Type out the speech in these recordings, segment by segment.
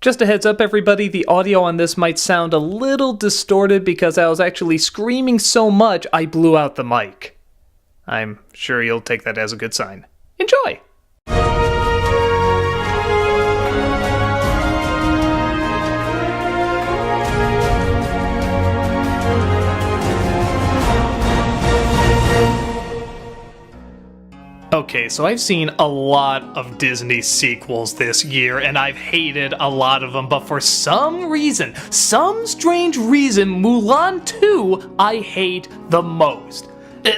Just a heads up everybody, the audio on this might sound a little distorted because I was actually screaming so much I blew out the mic. I'm sure you'll take that as a good sign. Enjoy! Okay, so I've seen a lot of Disney sequels this year, and I've hated a lot of them, but for some reason, some strange reason, Mulan 2 I hate the most.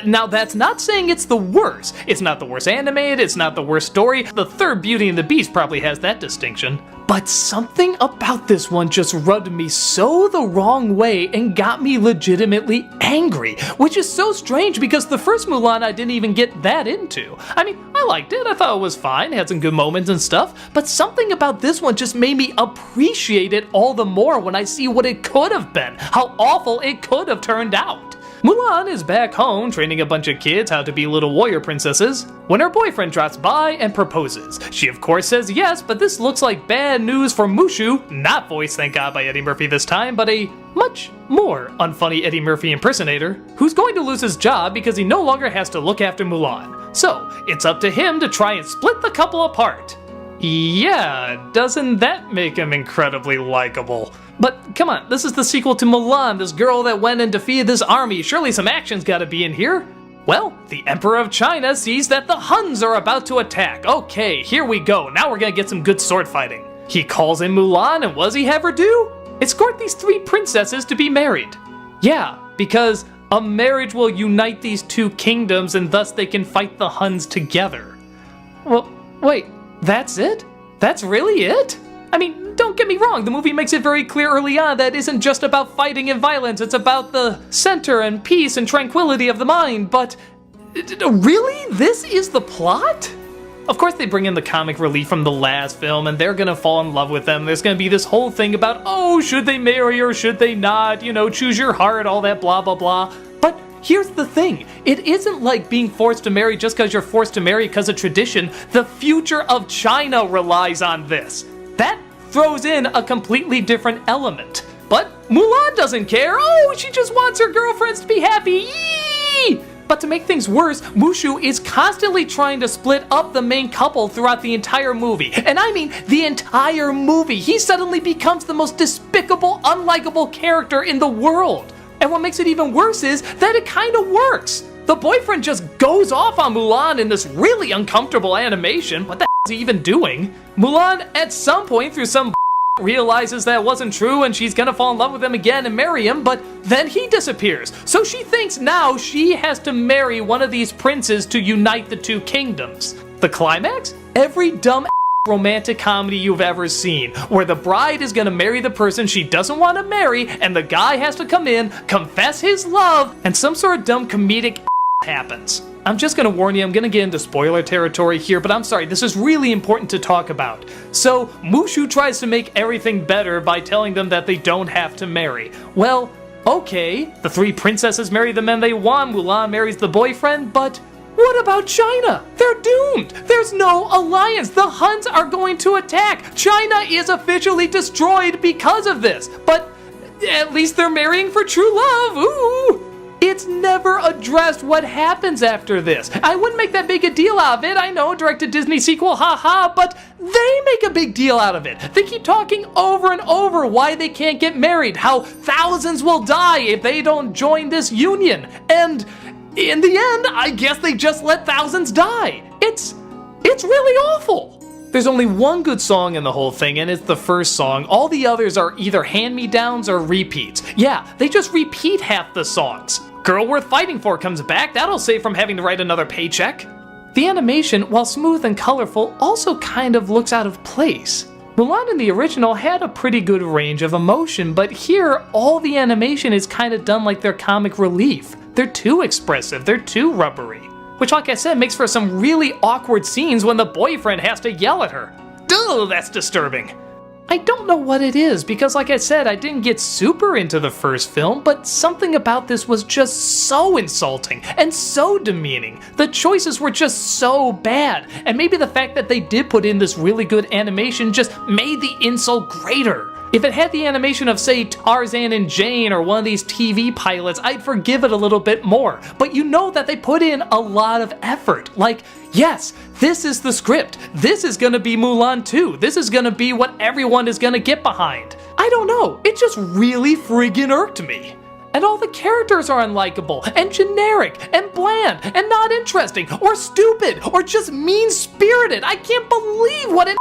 Now, that's not saying it's the worst. It's not the worst animated, it's not the worst story. The third Beauty and the Beast probably has that distinction. But something about this one just rubbed me so the wrong way and got me legitimately angry, which is so strange because the first Mulan I didn't even get that into. I mean, I liked it, I thought it was fine, had some good moments and stuff, but something about this one just made me appreciate it all the more when I see what it could have been, how awful it could have turned out. Mulan is back home training a bunch of kids how to be little warrior princesses when her boyfriend drops by and proposes. She of course says yes, but this looks like bad news for Mushu, not voiced thank God by Eddie Murphy this time, but a much more unfunny Eddie Murphy impersonator who's going to lose his job because he no longer has to look after Mulan. So it's up to him to try and split the couple apart. Yeah, doesn't that make him incredibly likable? But come on, this is the sequel to Mulan, this girl that went and defeated this army. Surely some action's gotta be in here. Well, the Emperor of China sees that the Huns are about to attack. Okay, here we go. Now we're gonna get some good sword fighting. He calls in Mulan, and what does he have her do? Escort these three princesses to be married. Yeah, because a marriage will unite these two kingdoms and thus they can fight the Huns together. Well, wait, that's it? That's really it? I mean, don't get me wrong, the movie makes it very clear early on that it isn't just about fighting and violence, it's about the center and peace and tranquility of the mind, but really? This is the plot? Of course they bring in the comic relief from the last film and they're gonna fall in love with them. There's gonna be this whole thing about, oh, should they marry or should they not? You know, choose your heart, all that blah blah blah. But here's the thing, it isn't like being forced to marry just because you're forced to marry because of tradition. The future of China relies on this. That throws in a completely different element. But Mulan doesn't care. Oh, she just wants her girlfriends to be happy. Yee! But to make things worse, Mushu is constantly trying to split up the main couple throughout the entire movie. And I mean the entire movie. He suddenly becomes the most despicable, unlikable character in the world. And what makes it even worse is that it kind of works. The boyfriend just goes off on Mulan in this really uncomfortable animation. What the hell is he even doing? Mulan, at some point through some realizes that wasn't true and she's gonna fall in love with him again and marry him, but then he disappears. So she thinks now she has to marry one of these princes to unite the two kingdoms. The climax? Every dumb romantic comedy you've ever seen, where the bride is gonna marry the person she doesn't want to marry and the guy has to come in, confess his love, and some sort of dumb comedic happens. I'm just gonna warn you, I'm gonna get into spoiler territory here, but I'm sorry, this is really important to talk about. So, Mushu tries to make everything better by telling them that they don't have to marry. Well, okay, the three princesses marry the men they want, Mulan marries the boyfriend, but what about China? They're doomed! There's no alliance! The Huns are going to attack! China is officially destroyed because of this! But at least they're marrying for true love! Ooh! It's never addressed what happens after this. I wouldn't make that big a deal out of it. I know, direct-to-Disney sequel, haha, but they make a big deal out of it. They keep talking over and over why they can't get married, how thousands will die if they don't join this union. And in the end, I guess they just let thousands die. It's really awful. There's only one good song in the whole thing, and it's the first song. All the others are either hand-me-downs or repeats. Yeah, they just repeat half the songs. Girl Worth Fighting For comes back, that'll save from having to write another paycheck. The animation, while smooth and colorful, also kind of looks out of place. Mulan in the original had a pretty good range of emotion, but here, all the animation is kind of done like they're comic relief. They're too expressive, they're too rubbery. Which, like I said, makes for some really awkward scenes when the boyfriend has to yell at her. Ugh, that's disturbing. I don't know what it is, because like I said, I didn't get super into the first film, but something about this was just so insulting and so demeaning. The choices were just so bad, and maybe the fact that they did put in this really good animation just made the insult greater. If it had the animation of, say, Tarzan and Jane or one of these TV pilots, I'd forgive it a little bit more. But you know that they put in a lot of effort. Like, yes, this is the script. This is gonna be Mulan 2. This is gonna be what everyone is gonna get behind. I don't know, it just really friggin' irked me. And all the characters are unlikable, and generic, and bland, and not interesting, or stupid, or just mean-spirited. I can't believe what an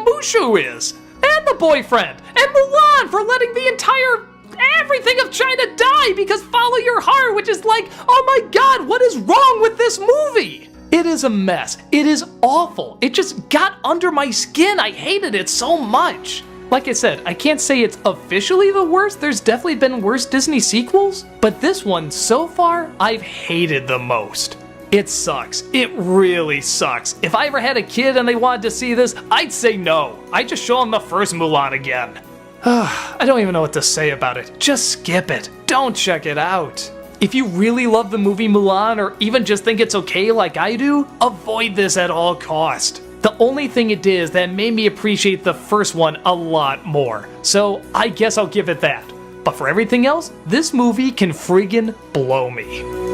Mushu is. And the boyfriend, and Mulan for letting the entire everything of China die because follow your heart, which is like, oh my god, what is wrong with this movie? It is a mess. It is awful. It just got under my skin. I hated it so much. Like I said, I can't say it's officially the worst. There's definitely been worse Disney sequels, but this one, so far, I've hated the most. It sucks. It really sucks. If I ever had a kid and they wanted to see this, I'd say no. I'd just show them the first Mulan again. I don't even know what to say about it. Just skip it. Don't check it out. If you really love the movie Mulan, or even just think it's okay like I do, avoid this at all cost. The only thing it did is that it made me appreciate the first one a lot more. So I guess I'll give it that. But for everything else, this movie can friggin' blow me.